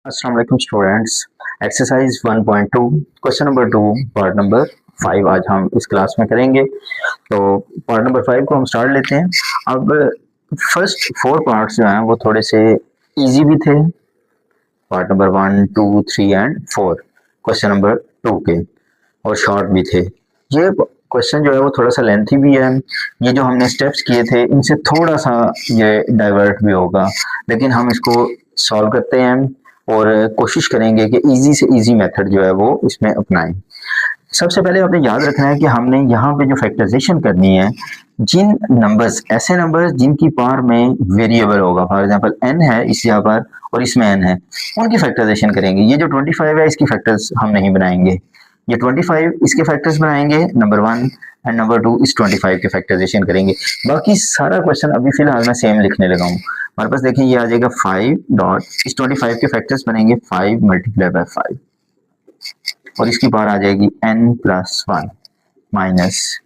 अस्सलाम वालेकुम students. Exercise 1.2 question number 2 part number 5 आज हम इस क्लास में करेंगे। तो पार्ट नंबर 5 को हम स्टार्ट लेते हैं। अब फर्स्ट 4 पार्ट्स जो हैं वो थोड़े से इजी भी थे, part number 1, 2, 3 and 4 question number 2 के, और शॉर्ट भी थे। ये क्वेश्चन जो है वो थोड़ा सा लेंथी भी है। ये जो हमने स्टेप्स किए थे इनसे थोड़ा सा ये डाइवर्ट भी होगा, लेकिन हम इसको सॉल्व करते हैं और कोशिश करेंगे कि इजी से इजी मेथड जो है वो इसमें अपनाएं। सबसे पहले आपने याद रखना है कि हमने यहाँ पे जो फैक्टराइजेशन करनी है, जिन नंबर्स, ऐसे नंबर्स जिनकी पावर में वेरिएबल होगा, फॉर एग्जांपल n है इस यहाँ पर और इसमें n है, उनकी फैक्टराइजेशन करेंगे। ये जो 25 है इसकी फैक्टर्स हम नहीं बनाएंगे, ये 25 इसके फैक्टर्स बनाएंगे नंबर 1 एंड नंबर 2 इस 25 के फैक्टराइजेशन करेंगे। बाकी सारा क्वेश्चन अभी फिलहाल मैं सेम लिखने लगा हूँ। हमारे पास देखिए ये आ जाएगा 5 डॉट, इस 25 के फैक्टर्स बनेंगे 5 मल्टीप्लाई बाय 5 और इसकी पावर आ जाएगी n+1 माइनस,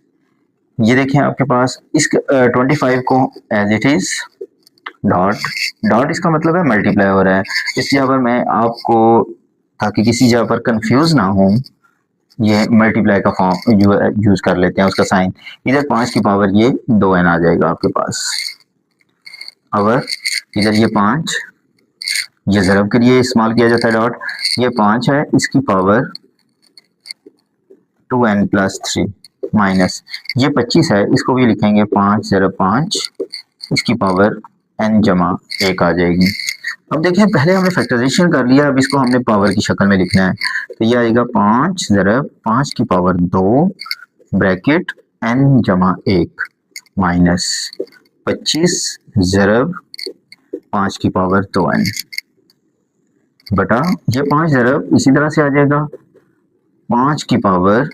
ये देखें आपके पास इस 25 को as it is dot, dot इसका मतलब है मल्टीप्लाई हो रहा है। इस जगह पर मैं आपको, ताकि किसी जगह पर कंफ्यूज ना हो, ये मल्टीप्लाई का फॉर्म यूज कर लेते हैं, उसका साइन इधर 5 की पावर ये 2n आ जाएगा आपके पास। अगर इधर ये 5, ये ज़रब के लिए इस्तेमाल किया जाता है डॉट, ये 5 है इसकी पावर 2n+3 माइनस, ये 25 है इसको भी लिखेंगे 5 ज़रब 5 इसकी पावर n+1 आ जाएगी। अब देखें पहले हमने फैक्टराइजेशन कर लिया, अब इसको हमने पावर की शक्ल में लिखना है। तो ये आएगा 5 ज़रब 5 की पावर 2 ब्रैकेट n+1 माइनस 25 ज़रब 5 की पावर 2n बटा, ये 5 ज़रब इसी तरह से आ जाएगा 5 की पावर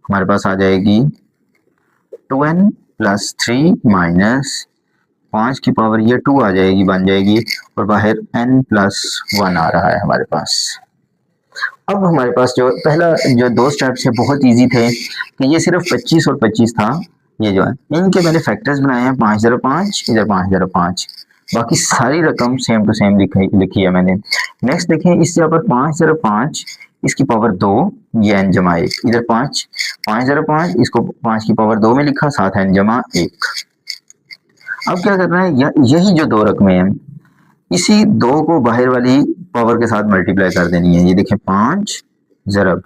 हमारे पास आ जाएगी 2n+3 माइनस 5 की पावर ये 2 आ जाएगी, बन जाएगी, और बाहर n+1 आ रहा है हमारे पास। अब हमारे पास जो पहला जो 2 स्टेप्स है बहुत इजी थे कि ये सिर्फ 25 और 25 था, ये जो है इनके मैंने फैक्टर्स बनाए हैं 5 ज़रब 5 इधर 5 ज़रब 5, बाकी सारी रकम सेम टू सेम लिखी है मैंने। नेक्स्ट देखें इस यहाँ पर 5 ज़रब 5 इसकी पावर 2, ये n+1 इधर 5 ज़रब 5 इसको 5 की पावर 2 में लिखा, साथ n+1। अब क्या करना है, यही जो 2 रकमें हैं इसी 2 को बाहर वाली पावर के साथ मल्टीप्लाई कर देनी है। ये देखें 5 ज़रब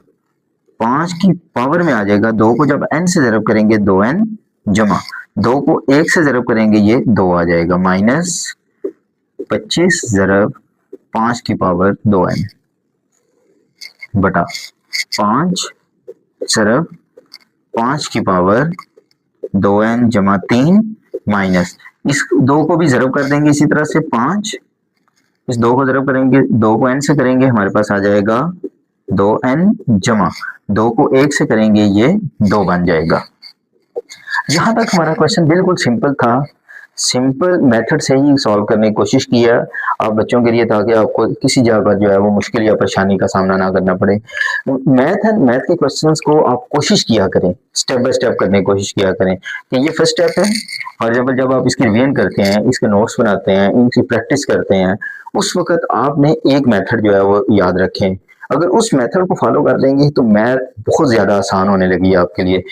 5 की पावर में आ जाएगा, 2 को जब n से ज़रब करेंगे 2n जमा 2 को 1 से ज़रब करेंगे ये 2 आ जाएगा, माइनस 25 ज़रब 5 की पावर 2n बटा 5 ज़रब 5 की पावर 2n जमा 3 माइनस, इस 2 को भी ज़रब कर देंगे इसी तरह से 5, इस 2 को ज़रब करेंगे 2 को n से करेंगे हमारे पास आ जाएगा 2n जमा 2 को 1 से करेंगे ये 2 बन जाएगा। यहाँ तक हमारा क्वेश्चन बिल्कुल सिंपल था, सिंपल मेथड से ही सॉल्व करने की कोशिश की है आप बच्चों के लिए, ताकि आपको किसी जगह पर जो है वो मुश्किल या परेशानी का सामना ना करना पड़े। मैथ के क्वेश्चंस को आप कोशिश किया करें, स्टेप बाय स्टेप करने की कोशिश किया करें कि ये फर्स्ट स्टेप है। फॉर एग्जाम्पल जब आप इसकी रिवीजन करते हैं, इसके नोट्स बनाते हैं, इनकी प्रैक्टिस करते हैं, उस वक्त आपने एक मेथड जो है वो याद रखें। अगर उस मेथड को फॉलो कर लेंगे तो मैथ बहुत ज्यादा आसान होने लगी है आपके लिए।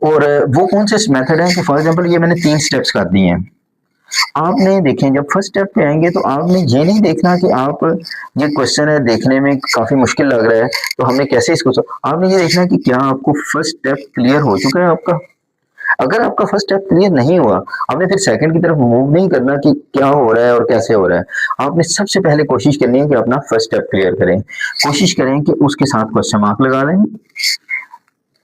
और वो कौन से मेथड है कि फॉर एग्जांपल ये मैंने 3 स्टेप्स कर दिए हैं, आपने देखें जब फर्स्ट स्टेप पे आएंगे तो आपने ये नहीं देखना कि आप ये क्वेश्चन है देखने में काफी मुश्किल लग रहा है तो हमने कैसे इसको, आपने ये देखना कि क्या आपको फर्स्ट स्टेप क्लियर हो चुका है आपका। अगर आपका फर्स्ट स्टेप क्लियर नहीं हुआ, आपने फिर सेकंड की तरफ मूव नहीं करना कि क्या हो रहा है और कैसे हो रहा है। आपने सबसे पहले कोशिश करनी है कि अपना फर्स्ट स्टेप क्लियर करें, कोशिश करें कि उसके साथ क्वेश्चन मार्क लगा लें,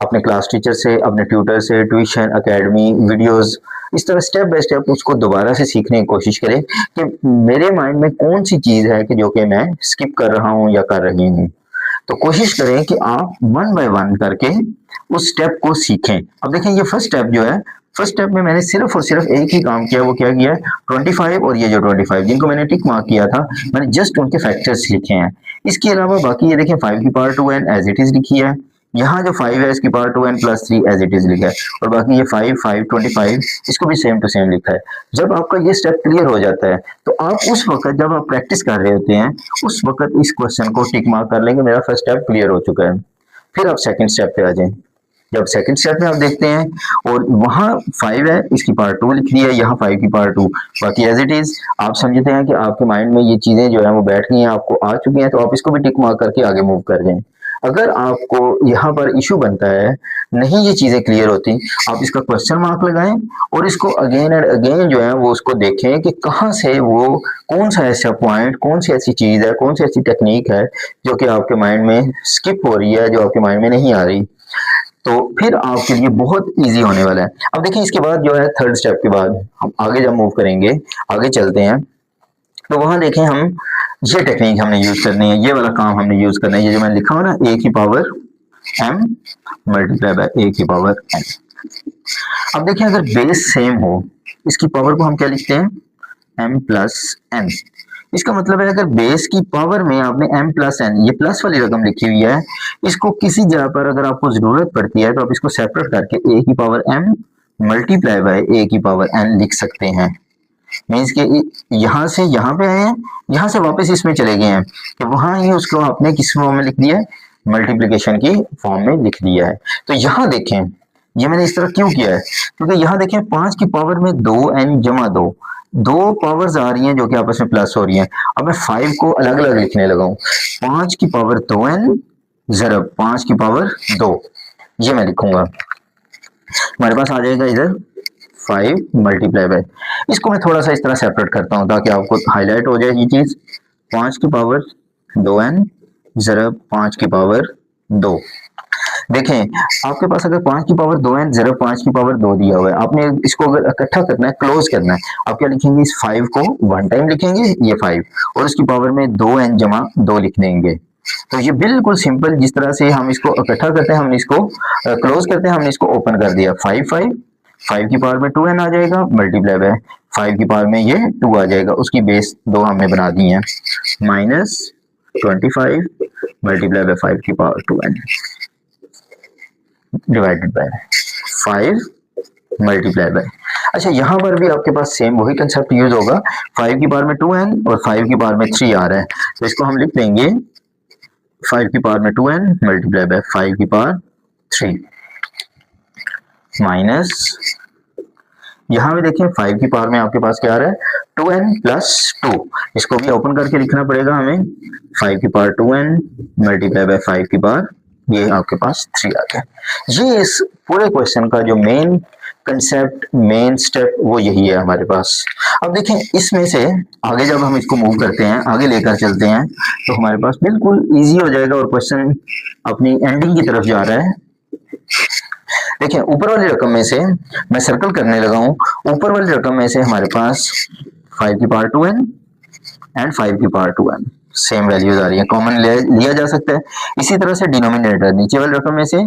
अपने क्लास टीचर से, अपने ट्यूटर से, ट्यूशन एकेडमी वीडियोस, इस तरह स्टेप बाय स्टेप उसको दोबारा से सीखने की कोशिश करें कि मेरे माइंड में कौन सी चीज है कि जो कि मैं स्किप कर रहा हूं या कर रही हूं। तो कोशिश करें कि आप 1 बाय 1 करके उस स्टेप को सीखें। अब देखें ये फर्स्ट स्टेप जो है, फर्स्ट स्टेप में मैंने सिर्फ और सिर्फ एक ही काम किया, वो क्या किया है 25 और ये जो 25 जिनको मैंने टिक मार्क किया था, मैंने जस्ट उनके फैक्टर्स लिखे हैं। इसके अलावा बाकी ये देखें 5 की power 2n as it is लिखी है, यहाँ जो 5 है इसकी power 2n plus 3 as it is लिखा है, और बाकी ये 5 5 25 इसको भी सेम टू सेम लिखा है। जब आपका ये स्टेप क्लियर हो जाता है तो आप उस वक्त जब आप प्रैक्टिस कर रहे होते हैं उस वक्त इस क्वेश्चन को टिक मार्क कर लेंगे, मेरा फर्स्ट स्टेप क्लियर हो चुका है। फिर आप सेकंड स्टेप पे आ जाएं। जब सेकंड स्टेप में आप देखते हैं और वहां 5 है इसकी पावर 2 लिख दी है, यहाँ 5 की पावर 2, बाकी एज इट इज आप समझते हैं कि आपके माइंड में ये चीजें जो है वो बैठ गई हैं, आपको आ चुकी हैं, तो आप इसको भी टिक मार्क करके आगे मूव कर जाएं। अगर आपको यहाँ पर इशू बनता है, नहीं ये चीजें क्लियर होती, आप इसका क्वेश्चन मार्क लगाएं और इसको अगेन एंड अगेन जो है वो उसको देखें कि कहाँ से वो कौन सा ऐसा पॉइंट, कौन सी ऐसी चीज है, कौन सी ऐसी टेक्निक है जो कि आपके माइंड में स्किप हो रही है, जो आपके माइंड में नहीं आ रही, तो फिर आपके लिए बहुत इजी होने वाला है। अब देखिए इसके बाद जो है थर्ड स्टेप के बाद हम आगे जब मूव करेंगे, आगे चलते हैं, तो वहां देखें हम ये टेक्निक हमने यूज करनी है, ये वाला काम हमने यूज करना है। ये जो मैंने लिखा हुआ ना a की power m multiply by a की पावर n। अब देखिए अगर बेस सेम हो, इसकी पावर को हम क्या लिखते हैं, m प्लस n। इसका मतलब है अगर बेस की पावर में आपने m प्लस n, ये प्लस वाली रकम लिखी हुई है, इसको किसी जगह पर अगर आपको जरूरत पड़ती है तो आप इसको सेपरेट करके a की power m multiply by a की पावर n लिख सकते हैं। मीन्स के यहाँ से यहाँ पे आए हैं, यहाँ से वापस इसमें चले गए हैं, तो वहां ही उसको आपने किस फॉर्म में लिख दिया है, मल्टीप्लिकेशन की फॉर्म में लिख दिया है। तो यहाँ देखें ये मैंने इस तरह क्यों किया है, क्योंकि यहाँ देखें 5 की पावर में 2n जमा 2, दो पावर्स आ रही हैं जो कि आपस में प्लस हो रही हैं। अब मैं 5 को अलग अलग लिखने लगा हूँ, 5 की पावर 2n जरब 5 की पावर 2, ये मैं लिखूंगा, हमारे पास आ जाएगा इधर 5 मल्टीप्लाई बाय, इसको मैं थोड़ा सा इस तरह सेपरेट करता हूं ताकि आपको हाईलाइट हो जाए ये चीज। 5 की पावर 2n जरब 5 की पावर 2। देखें आपके पास अगर 5 की पावर 2n जरब 5 की पावर 2 दिया हुआ है, आपने इसको अगर इकट्ठा करना है, क्लोज करना है, आप क्या लिखेंगे, इस 5 को वन टाइम लिखेंगे ये 5, और इसकी पावर में 2n जमा 2 लिख देंगे। तो ये बिल्कुल सिंपल, जिस तरह से हम इसको इकट्ठा करते हैं, हमने इसको क्लोज करते हैं, हमने इसको ओपन कर दिया, 5 की पावर में 2n आ जाएगा मल्टीप्लाई बाय 5 की पावर में ये 2 आ जाएगा, उसकी बेस 2 हमने बना दी है, माइनस 25 मल्टीप्लाई बाय 5 की power 2n divided by 5 multiply by. अच्छा यहाँ पर भी आपके पास सेम वही कंसेप्ट यूज होगा, 5 की पावर में 2n और 5 की पावर में 3 आ रहा है, तो इसको हम लिख देंगे 5 की पावर में 2n मल्टीप्लाई बाय 5 की पावर 3 माइनस, यहाँ पे देखिए 5 की पावर में आपके पास क्या आ रहा है, 2n प्लस 2, इसको भी ओपन करके लिखना पड़ेगा हमें, 5 की पावर 2n मल्टीप्लाई बाय 5 की पावर, ये आपके पास 3 आ गया। ये इस पूरे क्वेश्चन का जो मेन कंसेप्ट, मेन स्टेप वो यही है हमारे पास। अब देखें इसमें से आगे जब हम इसको मूव करते हैं, आगे लेकर चलते हैं, तो हमारे पास बिल्कुल इजी हो जाएगा और क्वेश्चन अपनी एंडिंग की तरफ जा रहा है। देखिए ऊपर वाली रकम में से मैं सर्कल करने लगा हूं, ऊपर वाली रकम में से हमारे पास 5 की पावर 2n एंड 5 की पावर 2n सेम वैल्यूज आ रही है, कॉमन लिया जा सकता है। इसी तरह से डिनोमिनेटर नीचे वाली रकम में से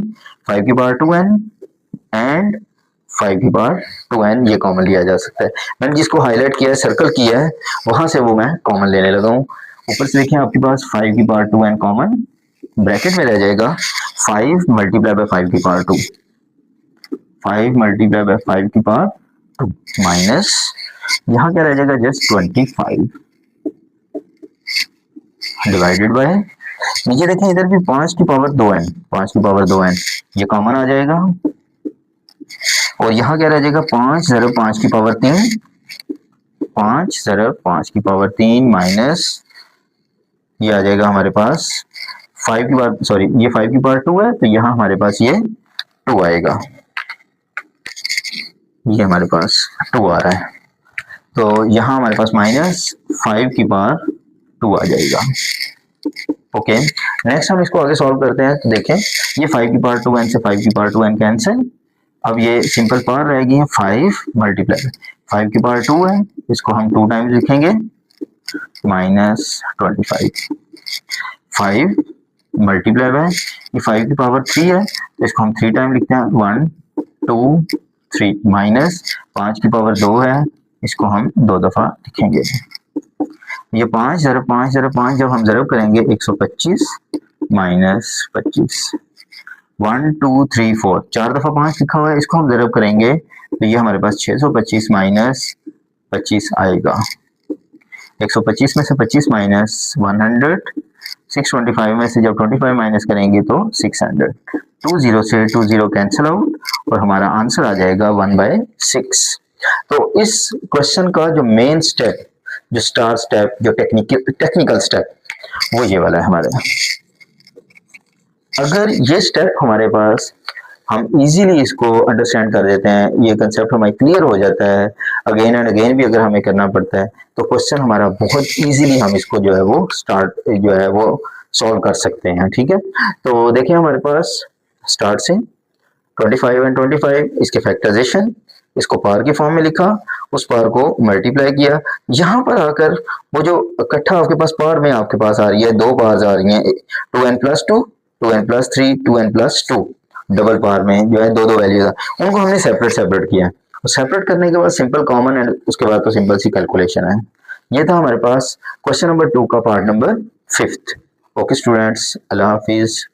5 की पावर 2n एंड 5 की पावर 2n ये कॉमन लिया जा सकता है। मैंने जिसको हाईलाइट किया है, सर्कल किया है, वहां से वो मैं कॉमन लेने लगा हूँ। ऊपर से देखिए आपके पास 5 की पावर 2n कॉमन, ब्रैकेट में रह जाएगा 5 मल्टीप्लाई बाय 5 की पावर 2, 5 मल्टीप्लाई बाय 5 की पावर 2 माइनस, यहाँ क्या रह जाएगा, जस्ट 25 डिवाइडेड बाय, नीचे देखें इधर भी 5 की पावर 2n, 5 की पावर 2n ये कॉमन आ जाएगा, और यहाँ क्या रह जाएगा, 5 जरब 5 की पावर 3, 5 जरब 5 की पावर 3 माइनस, ये आ जाएगा हमारे पास 5 की पावर, सॉरी ये 5 की पावर 2 है, तो यहाँ हमारे पास ये 2 आएगा, ये हमारे पास 2 आ रहा है, तो यहाँ हमारे पास माइनस 5 की पावर 2 आ जाएगा। ओके नेक्स्ट हम इसको आगे सॉल्व करते हैं, तो देखें ये 5 की पावर 2n से 5 की पावर 2n कैंसिल, अब ये सिंपल पावर रहेगी 5 मल्टीप्लाई 5 की पावर 2 है, इसको हम 2 टाइम्स लिखेंगे, माइनस 25, 5 मल्टीप्लाई बाय ये 5 की पावर 3 है, तो इसको हम 3 टाइम लिखते हैं, 1 2 3 माइनस 5 की पावर 2 है, इसको हम 2 दफा लिखेंगे, ये 5 जरब 5 जरब 5 जब हम जरब करेंगे 125 माइनस 25, 1 2 3 4, 4 दफा 5 लिखा हुआ है, इसको हम ज़रब करेंगे तो ये हमारे पास 625 माइनस 25 आएगा। 125 में से 25 माइनस 100, 625 में से जब 25 माइनस करेंगे तो 600। 20 से 20 कैंसिल आउट और हमारा आंसर आ जाएगा 1/6। तो इस क्वेश्चन का जो मेन स्टेप, जो स्टार स्टेप, जो टेक्निकल स्टेप, वो ये वाला है हमारे। अगर ये स्टेप हमारे पास हम इजीली इसको अंडरस्टैंड कर देते हैं, ये कंसेप्ट हमें क्लियर हो जाता है, अगेन एंड अगेन भी अगर हमें करना पड़ता है तो क्वेश्चन हमारा बहुत इजीली हम इसको जो है वो सॉल्व कर सकते हैं। ठीक है, तो देखिए हमारे पास स्टार्ट से 25 एंड 25, इसके फैक्टराइजेशन, इसको पावर की फॉर्म में लिखा, उस पावर को मल्टीप्लाई किया, यहाँ पर आकर वो जो इकट्ठा आपके पास पावर में आपके पास आ रही है, दो पावर्स आ रही हैं, 2n+2, 2n+3, 2n+2, double power में जो है दो वैल्यूज है, उनको हमने सेपरेट किया। सेपरेट करने के बाद सिंपल कॉमन एंड उसके बाद तो सिंपल सी कैलकुलेशन है। ये था हमारे पास क्वेश्चन नंबर 2 का part number 5th। Okay students, अल्लाह हाफिज।